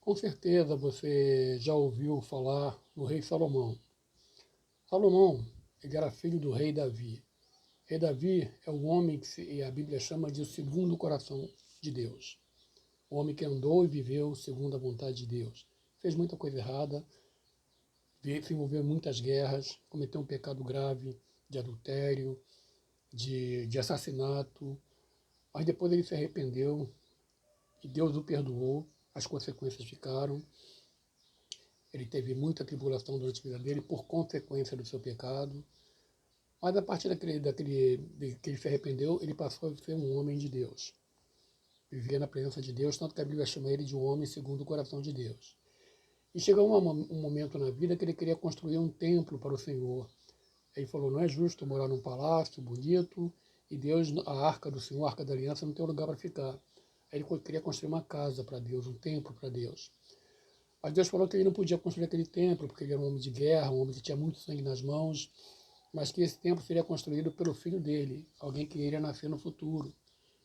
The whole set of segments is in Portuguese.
Com certeza você já ouviu falar no rei Salomão. Salomão, ele era filho do rei Davi. Rei Davi é o homem que a Bíblia chama de o segundo coração de Deus. O homem que andou e viveu segundo a vontade de Deus. Fez muita coisa errada, se envolveu em muitas guerras, cometeu um pecado grave de adultério, de assassinato, mas depois ele se arrependeu e Deus o perdoou, as consequências ficaram. Ele teve muita tribulação durante a vida dele por consequência do seu pecado. Mas a partir de que ele se arrependeu, ele passou a ser um homem de Deus. Vivia na presença de Deus, tanto que a Bíblia chama ele de um homem segundo o coração de Deus. E chegou um momento na vida que ele queria construir um templo para o Senhor. Ele falou, não é justo morar num palácio bonito e Deus, a arca do Senhor, a arca da aliança, não tem lugar para ficar. Aí ele queria construir uma casa para Deus, um templo para Deus. Mas Deus falou que ele não podia construir aquele templo, porque ele era um homem de guerra, um homem que tinha muito sangue nas mãos, mas que esse templo seria construído pelo filho dele, alguém que iria nascer no futuro.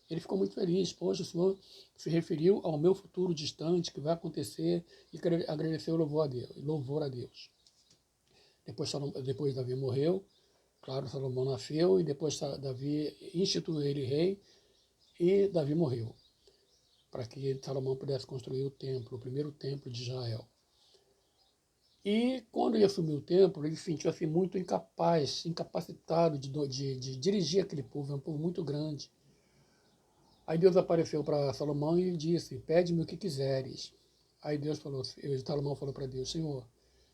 Ele ficou muito feliz, poxa, o Senhor se referiu ao meu futuro distante, que vai acontecer, e agradeceu louvor a Deus. Depois Davi morreu, claro, Salomão nasceu, e depois Davi instituiu ele rei, e Davi morreu, para que Salomão pudesse construir o templo, o primeiro templo de Israel. E quando ele assumiu o templo, ele se sentiu assim, muito incapacitado de dirigir aquele povo, é um povo muito grande. Aí Deus apareceu para Salomão e disse, pede-me o que quiseres. Aí Salomão falou para Deus, Senhor,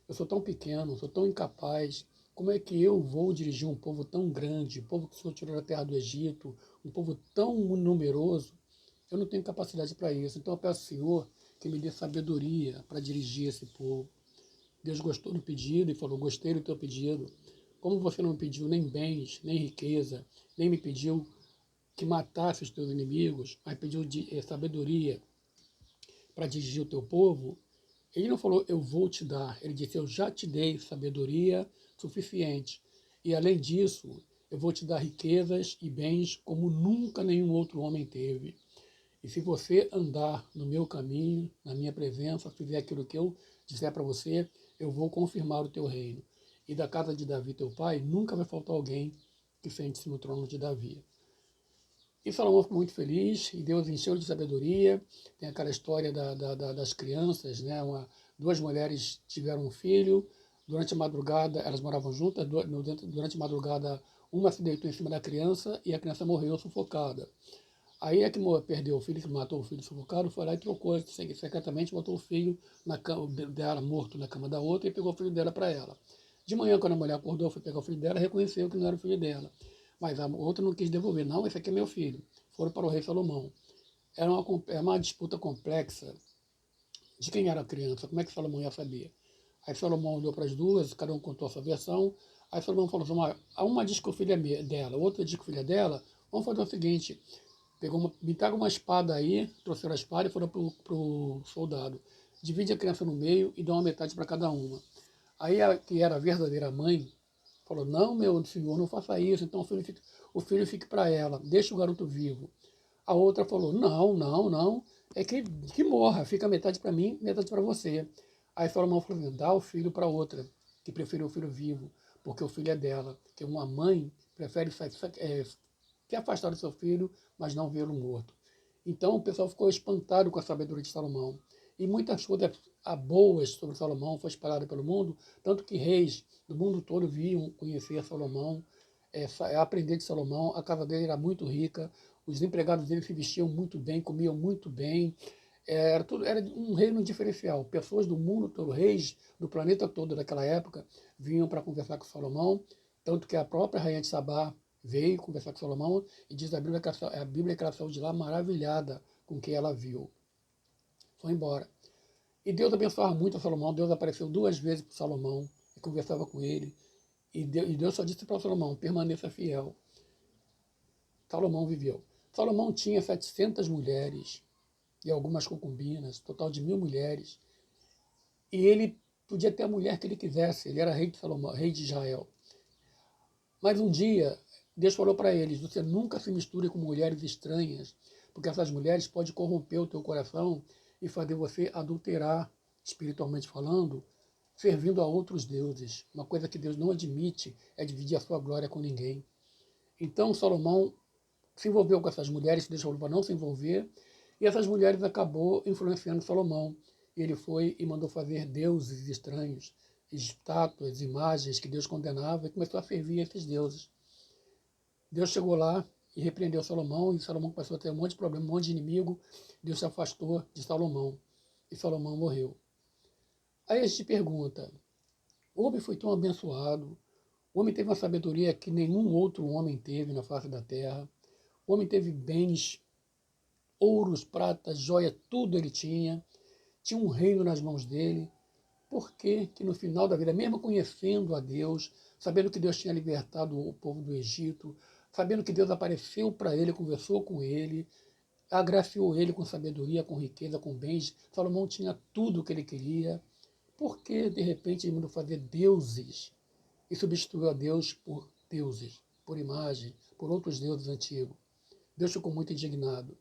eu sou tão pequeno, sou tão incapaz, como é que eu vou dirigir um povo tão grande, um povo que o Senhor tirou da terra do Egito, um povo tão numeroso? Eu não tenho capacidade para isso. Então eu peço ao Senhor que me dê sabedoria para dirigir esse povo. Deus gostou do pedido e falou, gostei do teu pedido. Como você não me pediu nem bens, nem riqueza, nem me pediu que matasse os teus inimigos, mas pediu sabedoria para dirigir o teu povo, ele não falou, eu vou te dar. Ele disse, eu já te dei sabedoria suficiente. E além disso, eu vou te dar riquezas e bens como nunca nenhum outro homem teve. E se você andar no meu caminho, na minha presença, fizer aquilo que eu disser para você, eu vou confirmar o teu reino. E da casa de Davi, teu pai, nunca vai faltar alguém que sente-se no trono de Davi. E Salomão ficou muito feliz, e Deus encheu de sabedoria. Tem aquela história das crianças, né? Duas mulheres tiveram um filho, durante a madrugada, elas moravam juntas, durante a madrugada, uma se deitou em cima da criança e a criança morreu sufocada. Aí é que perdeu o filho, que matou o filho sufocado, foi lá e trocou secretamente, botou o filho na cama dela, morto na cama da outra, e pegou o filho dela para ela. De manhã, quando a mulher acordou, foi pegar o filho dela, reconheceu que não era o filho dela. Mas a outra não quis devolver. Não, esse aqui é meu filho. Foram para o rei Salomão. Era uma disputa complexa de quem era a criança, como é que Salomão ia saber. Aí Salomão olhou para as duas, cada um contou a sua versão. Aí Salomão falou assim, uma diz que o filho é dela, outra diz que o filho é dela. Vamos fazer o seguinte, me traga uma espada aí, trouxeram a espada e foram para o soldado. Divide a criança no meio e dá uma metade para cada uma. Aí a que era a verdadeira mãe falou, não, meu senhor, não faça isso, então o filho fique para ela, deixa o garoto vivo. A outra falou, não, não, não, é que morra, fica metade para mim, metade para você. Aí Salomão falou, dá o filho para outra, que preferiu o filho vivo, porque o filho é dela, que uma mãe prefere se afastar do seu filho, mas não vê-lo morto. Então o pessoal ficou espantado com a sabedoria de Salomão. E muitas coisas boas sobre Salomão foram espalhadas pelo mundo, tanto que reis do mundo todo vinham conhecer Salomão, aprender de Salomão. A casa dele era muito rica, os empregados dele se vestiam muito bem, comiam muito bem. Era um reino diferencial. Pessoas do mundo todo, reis do planeta todo daquela época, vinham para conversar com Salomão, tanto que a própria rainha de Sabá veio conversar com Salomão e diz a Bíblia que ela saiu de lá maravilhada com o que ela viu. Foi embora. E Deus abençoava muito a Salomão. Deus apareceu 2 vezes para Salomão e conversava com ele. E Deus só disse para Salomão, permaneça fiel. Salomão viveu. Salomão tinha 700 mulheres e algumas concubinas, total de 1000 mulheres. E ele podia ter a mulher que ele quisesse. Ele era rei de Salomão, rei de Israel. Mas um dia, Deus falou para eles, você nunca se misture com mulheres estranhas, porque essas mulheres podem corromper o teu coração e fazer você adulterar, espiritualmente falando, servindo a outros deuses. Uma coisa que Deus não admite é dividir a sua glória com ninguém. Então Salomão se envolveu com essas mulheres, Deus falou para não se envolver, e essas mulheres acabou influenciando Salomão. Ele foi e mandou fazer deuses estranhos, estátuas, imagens que Deus condenava, e começou a servir esses deuses. Deus chegou lá e repreendeu Salomão, e Salomão começou a ter um monte de problema, um monte de inimigo. Deus se afastou de Salomão, e Salomão morreu. Aí a gente pergunta, o homem foi tão abençoado, o homem teve uma sabedoria que nenhum outro homem teve na face da terra, o homem teve bens, ouros, pratas, joia, tudo ele tinha um reino nas mãos dele. Por que que no final da vida, mesmo conhecendo a Deus, sabendo que Deus tinha libertado o povo do Egito, sabendo que Deus apareceu para ele, conversou com ele, agraciou ele com sabedoria, com riqueza, com bens, Salomão tinha tudo o que ele queria, por que de repente ele mandou fazer deuses e substituiu a Deus por deuses, por imagem, por outros deuses antigos? Deus ficou muito indignado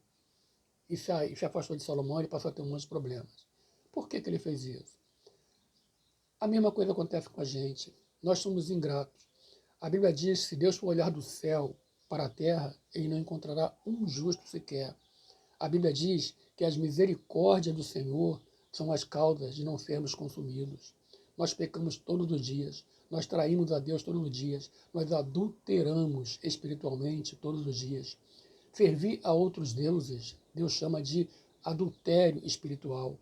e se afastou de Salomão, ele passou a ter um monte de problemas. Por que que ele fez isso? A mesma coisa acontece com a gente. Nós somos ingratos. A Bíblia diz que se Deus for olhar do céu para a terra, ele não encontrará um justo sequer. A Bíblia diz que as misericórdias do Senhor são as causas de não sermos consumidos. Nós pecamos todos os dias, nós traímos a Deus todos os dias, nós adulteramos espiritualmente todos os dias. Servir a outros deuses, Deus chama de adultério espiritual.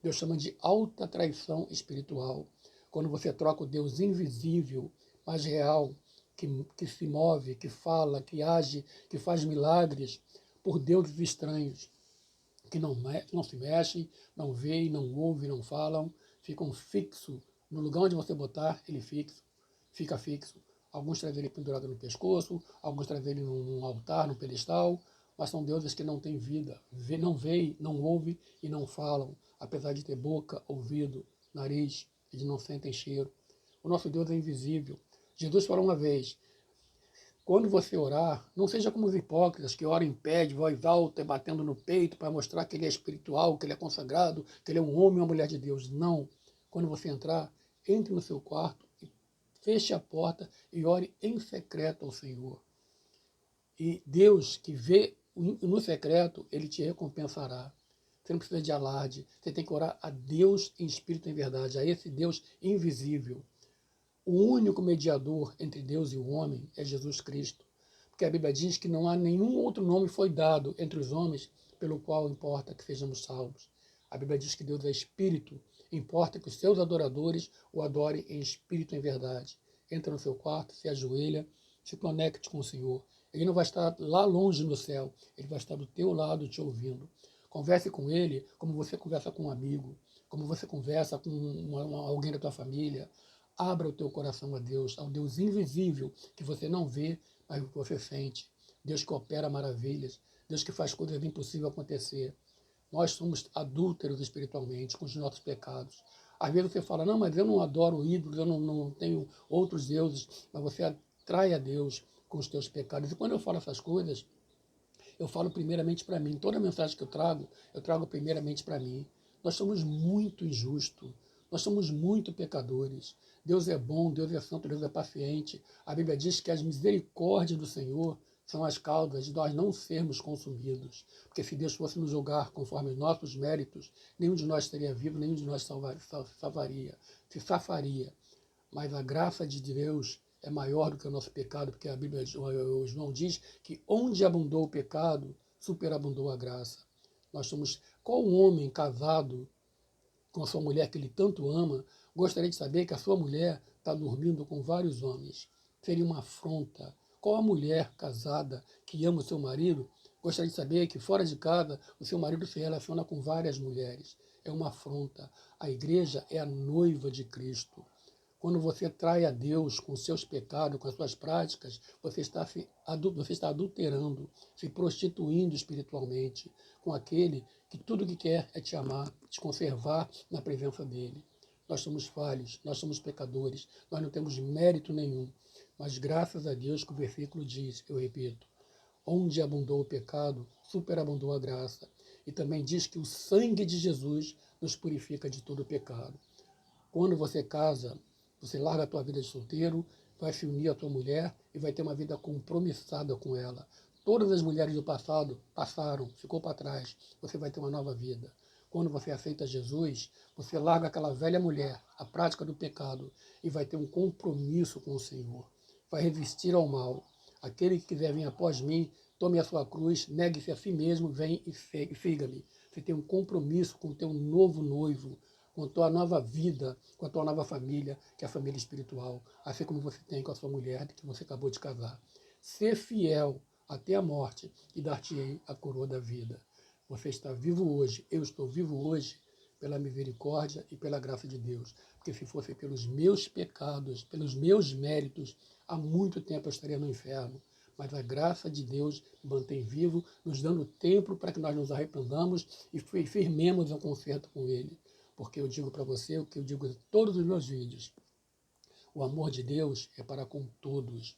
Deus chama de alta traição espiritual. Quando você troca o Deus invisível, mas real, que se move, que fala, que age, que faz milagres, por deuses estranhos, que não se mexem, não veem, não ouvem, não falam, ficam fixos. No lugar onde você botar, ele fica fixo. Alguns trazem ele pendurado no pescoço, alguns trazem ele num altar, num pedestal, mas são deuses que não têm vida, não veem, não ouvem e não falam, apesar de ter boca, ouvido, nariz, eles não sentem cheiro. O nosso Deus é invisível. Jesus falou uma vez, quando você orar, não seja como os hipócritas que oram em pé, de voz alta e batendo no peito para mostrar que ele é espiritual, que ele é consagrado, que ele é um homem ou uma mulher de Deus. Não. Quando você entrar, entre no seu quarto, feche a porta e ore em secreto ao Senhor. E Deus, que vê no secreto, ele te recompensará. Você não precisa de alarde. Você tem que orar a Deus em espírito e em verdade, a esse Deus invisível. O único mediador entre Deus e o homem é Jesus Cristo. Porque a Bíblia diz que não há nenhum outro nome foi dado entre os homens pelo qual importa que sejamos salvos. A Bíblia diz que Deus é espírito. Importa que os seus adoradores o adorem em espírito e em verdade. Entra no seu quarto, se ajoelha, se conecte com o Senhor. Ele não vai estar lá longe no céu. Ele vai estar do teu lado te ouvindo. Converse com ele como você conversa com um amigo, como você conversa com alguém da tua família. Abra o teu coração a Deus, ao Deus invisível, que você não vê, mas que você sente. Deus que opera maravilhas, Deus que faz coisas impossíveis acontecer. Nós somos adúlteros espiritualmente com os nossos pecados. Às vezes você fala, não, mas eu não adoro ídolos, eu não tenho outros deuses, mas você atrai a Deus com os teus pecados. E quando eu falo essas coisas, eu falo primeiramente para mim. Toda mensagem que eu trago primeiramente para mim. Nós somos muito injustos, nós somos muito pecadores. Deus é bom, Deus é santo, Deus é paciente. A Bíblia diz que as misericórdias do Senhor são as causas de nós não sermos consumidos. Porque se Deus fosse nos julgar conforme os nossos méritos, nenhum de nós estaria vivo, nenhum de nós se safaria. Mas a graça de Deus é maior do que o nosso pecado, porque a Bíblia, o João diz que onde abundou o pecado, superabundou a graça. Nós somos, qual homem casado com a sua mulher que ele tanto ama, gostaria de saber que a sua mulher está dormindo com vários homens? Seria uma afronta. Qual a mulher casada que ama o seu marido gostaria de saber que fora de casa o seu marido se relaciona com várias mulheres? É uma afronta. A igreja é a noiva de Cristo. Quando você trai a Deus com seus pecados, com as suas práticas, você está adulterando, se prostituindo espiritualmente com aquele que tudo que quer é te amar, te conservar na presença dele. Nós somos falhos, nós somos pecadores, nós não temos mérito nenhum. Mas graças a Deus que o versículo diz, eu repito, onde abundou o pecado, superabundou a graça. E também diz que o sangue de Jesus nos purifica de todo pecado. Quando você casa, você larga a tua vida de solteiro, vai se unir à tua mulher e vai ter uma vida compromissada com ela. Todas as mulheres do passado passaram, ficou para trás. Você vai ter uma nova vida. Quando você aceita Jesus, você larga aquela velha mulher, a prática do pecado, e vai ter um compromisso com o Senhor. Vai resistir ao mal. Aquele que quiser vir após mim, tome a sua cruz, negue-se a si mesmo, vem e siga-me. Você tem um compromisso com o teu novo noivo, com a tua nova vida, com a tua nova família, que é a família espiritual, assim como você tem com a sua mulher que você acabou de casar. Ser fiel até a morte e dar-te-ei a coroa da vida. Você está vivo hoje, eu estou vivo hoje, pela misericórdia e pela graça de Deus. Porque se fosse pelos meus pecados, pelos meus méritos, há muito tempo eu estaria no inferno. Mas a graça de Deus me mantém vivo, nos dando tempo para que nós nos arrependamos e firmemos um concerto com Ele. Porque eu digo para você o que eu digo em todos os meus vídeos. O amor de Deus é para com todos,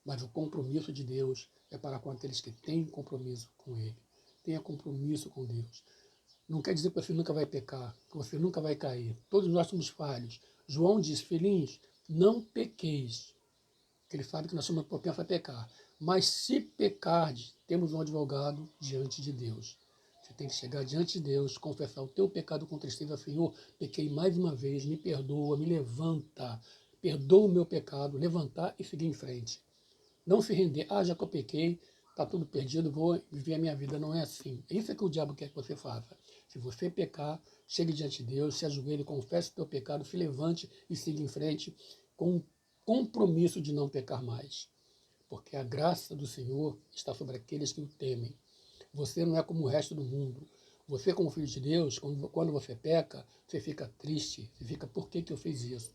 mas o compromisso de Deus é para com aqueles que têm compromisso com Ele. Tenha compromisso com Deus. Não quer dizer que você nunca vai pecar, que você nunca vai cair. Todos nós somos falhos. João diz, filhinhos, não pequeis. Porque ele sabe que nós somos propensos a pecar. Mas se pecardes, temos um advogado diante de Deus. Você tem que chegar diante de Deus, confessar o teu pecado com tristeza. Senhor, pequei mais uma vez, me perdoa, me levanta. Perdoa o meu pecado, levantar e seguir em frente. Não se render, já que eu pequei, está tudo perdido, vou viver a minha vida. Não é assim. Isso é que o diabo quer que você faça. Se você pecar, chegue diante de Deus, se ajoelhe, confesse o teu pecado, se levante e siga em frente com compromisso de não pecar mais. Porque a graça do Senhor está sobre aqueles que o temem. Você não é como o resto do mundo. Você, como filho de Deus, quando você peca, você fica triste. Você fica, por que eu fiz isso?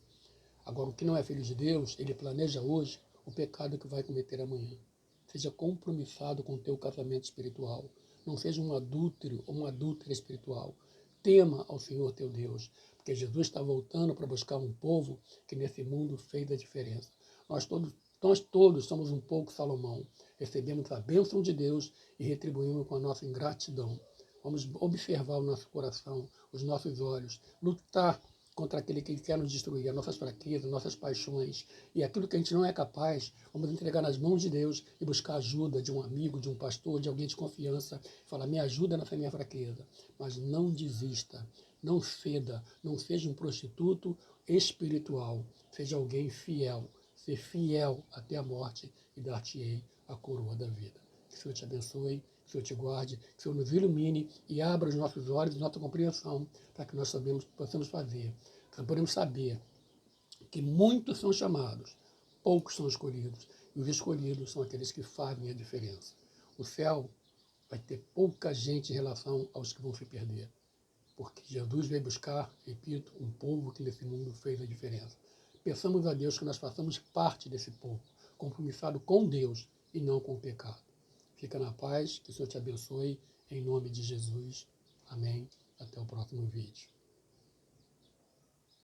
Agora, o que não é filho de Deus, ele planeja hoje o pecado que vai cometer amanhã. Seja compromissado com o teu casamento espiritual. Não seja um adúltero ou uma adúltera espiritual. Tema ao Senhor teu Deus, porque Jesus está voltando para buscar um povo que nesse mundo fez a diferença. Nós todos somos um pouco Salomão. Recebemos a bênção de Deus e retribuímos com a nossa ingratidão. Vamos observar o nosso coração, os nossos olhos, lutar contra aquele que quer nos destruir, as nossas fraquezas, nossas paixões. E aquilo que a gente não é capaz, vamos entregar nas mãos de Deus e buscar ajuda de um amigo, de um pastor, de alguém de confiança. Falar, me ajuda nessa minha fraqueza. Mas não desista, não ceda, não seja um prostituto espiritual. Seja alguém fiel. Ser fiel até a morte e dar-te-ei a coroa da vida. Que o Senhor te abençoe, que o Senhor te guarde, que o Senhor nos ilumine e abra os nossos olhos e nossa compreensão para que nós possamos fazer. Nós podemos saber que muitos são chamados, poucos são escolhidos, e os escolhidos são aqueles que fazem a diferença. O céu vai ter pouca gente em relação aos que vão se perder, porque Jesus veio buscar, repito, um povo que nesse mundo fez a diferença. Peçamos a Deus que nós façamos parte desse povo, compromissado com Deus e não com o pecado. Fica na paz, que o Senhor te abençoe, em nome de Jesus. Amém. Até o próximo vídeo.